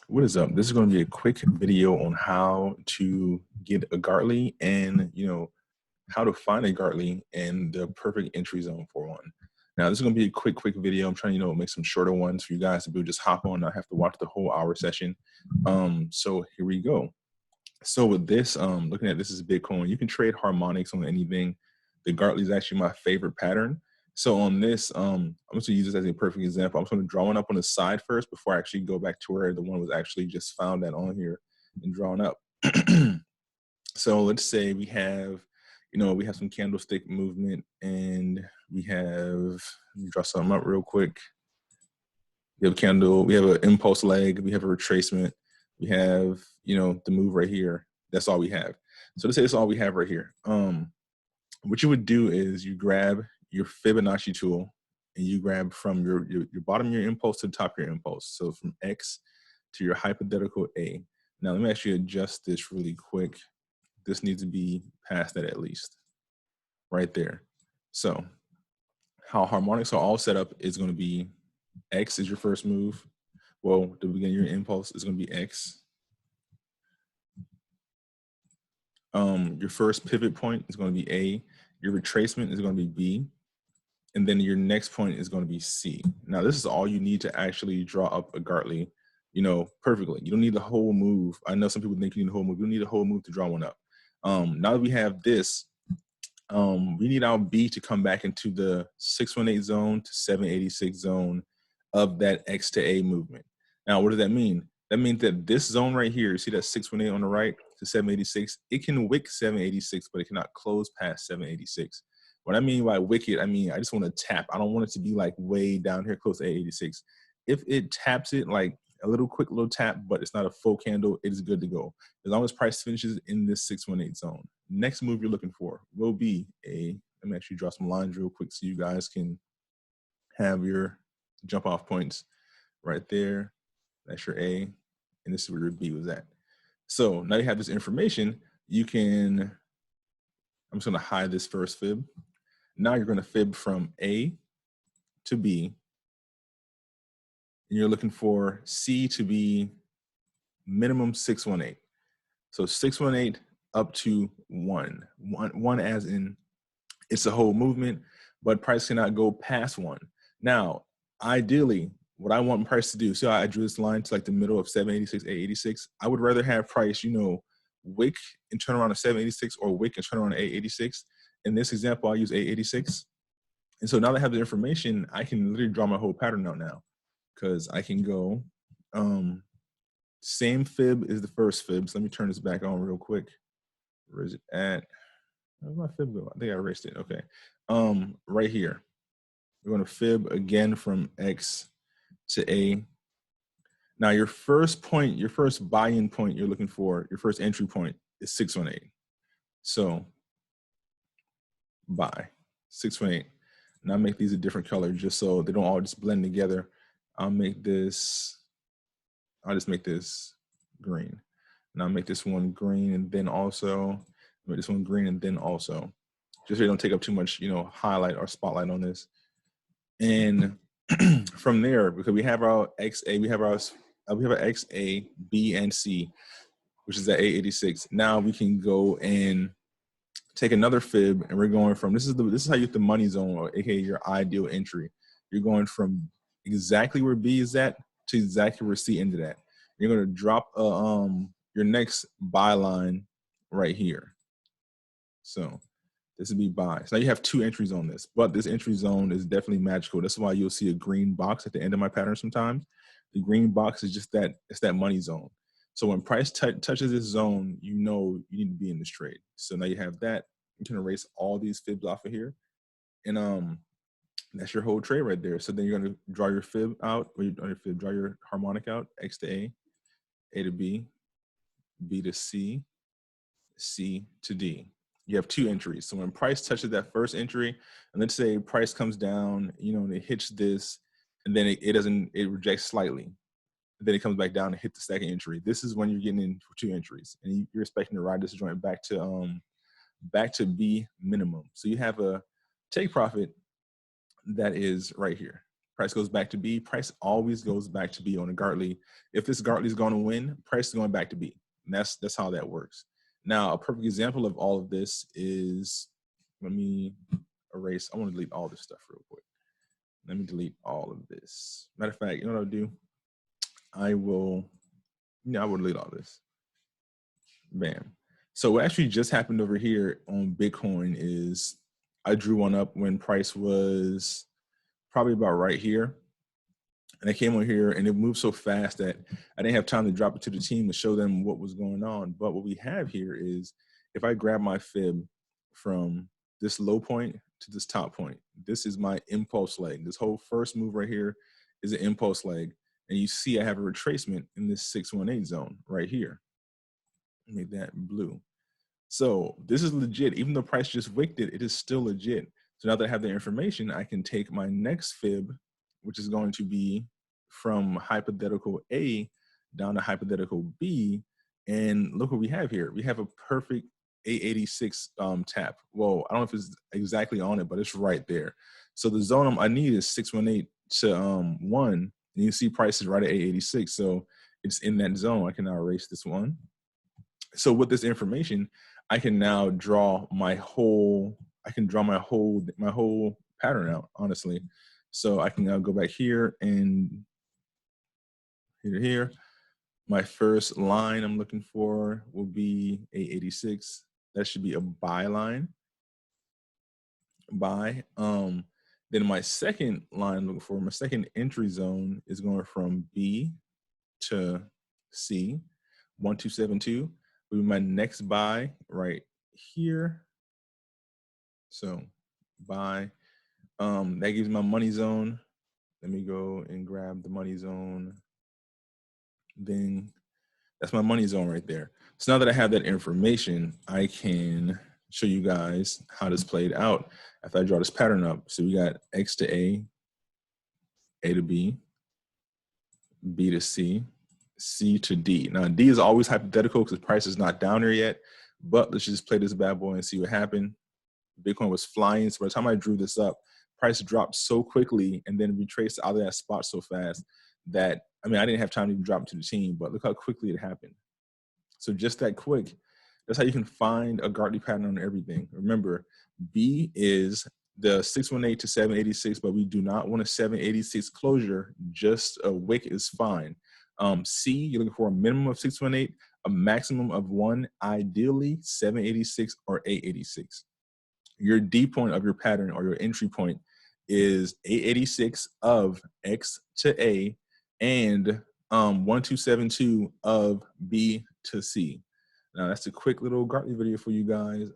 What is up? This is going to be a quick video on how to get a Gartley and, how to find a Gartley and the perfect entry zone for one. Now, this is going to be a quick video. I'm trying to, make some shorter ones for you guys to be able to just hop on, not have to watch the whole hour session. So here we go. So with this, looking at this is Bitcoin. You can trade harmonics on anything. The Gartley is actually my favorite pattern. So on this, I'm just gonna use this as a perfect example. I'm just gonna draw one up on the side first before I actually go back to where the one was actually just found that on here and drawn up. So let's say we have, we have some candlestick movement and we have, let me draw something up real quick. We have a candle, we have an impulse leg, we have a retracement, we have, the move right here. That's all we have. So let's say that's all we have right here. What you would do is you grab your Fibonacci tool and you grab from your bottom of your impulse to the top of your impulse. So from X to your hypothetical A. Now let me actually adjust this really quick. This needs to be past that at least, right there. So how harmonics are all set up is going to be X is your first move. Well, the beginning of your impulse is going to be X. Your first pivot point is going to be A. Your retracement is going to be B. And then your next point is going to be C. Now, this is all you need to actually draw up a Gartley, perfectly. You don't need the whole move. I know some people think you need the whole move. You don't need the whole move to draw one up. Now that we have this, we need our B to come back into the 618 zone to 786 zone of that X to A movement. Now, what does that mean? That means that this zone right here, you see that 618 on the right to 786, it can wick 786, but it cannot close past 786. What I mean by wicket, I mean, I just want to tap. I don't want it to be like way down here close to 886. If it taps it like a quick little tap, but it's not a full candle, it is good to go. As long as price finishes in this 618 zone. Next move you're looking for will be let me actually draw some lines real quick so you guys can have your jump off points right there. That's your A, and this is where your B was at. So now you have this information, you can, I'm just gonna hide this first fib. Now you're gonna fib from A to B, and you're looking for C to be minimum 618. So 618 up to 1. One as in it's a whole movement, but price cannot go past 1. Now, ideally, what I want price to do, so I drew this line to like the middle of 786, 886. I would rather have price, wick and turn around to 786 or wick and turn around to 886. In this example, I'll use 886. And so now that I have the information, I can literally draw my whole pattern out now because I can go, same fib is the first fib. So let me turn this back on real quick. Where is it at? Where's my fib go? I think I erased it. Okay. Right here. We're going to fib again from X to A. Now your first point, your first buy-in point you're looking for, your first entry point is 618. So buy 618. Now make these a different color just so they don't all just blend together. I'll just make this green. And I'll make this one green and then also make this one green and then also. Just so you don't take up too much, highlight or spotlight on this. And from there, because we have our XA, we have our XA, B, and C, which is at 886. Now we can go and take another fib, and we're going from this is how you get the money zone, or aka your ideal entry. You're going from exactly where B is at to exactly where C ended at. You're going to drop your next buy line right here. So this would be buy. So now you have 2 entries on this, but this entry zone is definitely magical. That's why you'll see a green box at the end of my pattern sometimes. The green box is just that, it's that money zone. So when price touches this zone, you need to be in this trade. So now you have that. You can erase all these fibs off of here. And that's your whole trade right there. So then you're going to draw your fib out, or draw your harmonic out, X to A to B, B to C, C to D. You have 2 entries. So when price touches that first entry, and let's say price comes down, and it hits this, and then it rejects slightly. And then it comes back down and hit the second entry. This is when you're getting in for 2 entries, and you're expecting to ride this joint back to B minimum. So you have a take profit that is right here, price goes back to B. Price always goes back to B on a Gartley. If this Gartley is going to win, price is going back to B. And that's how that works. Now, a perfect example of all of this is, let me erase. I want to delete all this stuff real quick. Let me delete all of this. Matter of fact, you know what I'll do? I will delete all this. Bam. So what actually just happened over here on Bitcoin is I drew one up when price was probably about right here. And I came on here and it moved so fast that I didn't have time to drop it to the team to show them what was going on. But what we have here is if I grab my fib from this low point to this top point, this is my impulse leg. This whole first move right here is an impulse leg. And you see I have a retracement in this 618 zone right here. Make that blue. So this is legit. Even though price just wicked it, it is still legit. So now that I have the information, I can take my next fib, which is going to be from hypothetical A down to hypothetical B. And look what we have here. We have a perfect 886 tap. Well, I don't know if it's exactly on it, but it's right there. So the zone I need is 618 to 1. And you see price is right at 886. So it's in that zone. I can now erase this one. So with this information, I can now draw my whole pattern out, honestly. So I can now go back here and here. My first line I'm looking for will be 886. That should be a buy line. Buy. Then my second line I'm looking for, my second entry zone is going from B to C, 1272. Will be my next buy right here. So buy. That gives my money zone. Let me go and grab the money zone. Then that's my money zone right there. So now that I have that information, I can show you guys how this played out after I draw this pattern up. So we got X to A to B, B to C, C to D. Now D is always hypothetical because price is not down there yet, but let's just play this bad boy and see what happened. Bitcoin was flying. So by the time I drew this up, price dropped so quickly and then retraced out of that spot so fast that, I mean, I didn't have time to even drop it to the team, but look how quickly it happened. So just that quick, that's how you can find a Gartley pattern on everything. Remember, B is the 618 to 786, but we do not want a 786 closure. Just a wick is fine. C, you're looking for a minimum of 618, a maximum of 1, ideally 786 or 886. Your D point of your pattern or your entry point is 886 of X to A and 1272 of B to C. Now that's a quick little Gartley video for you guys.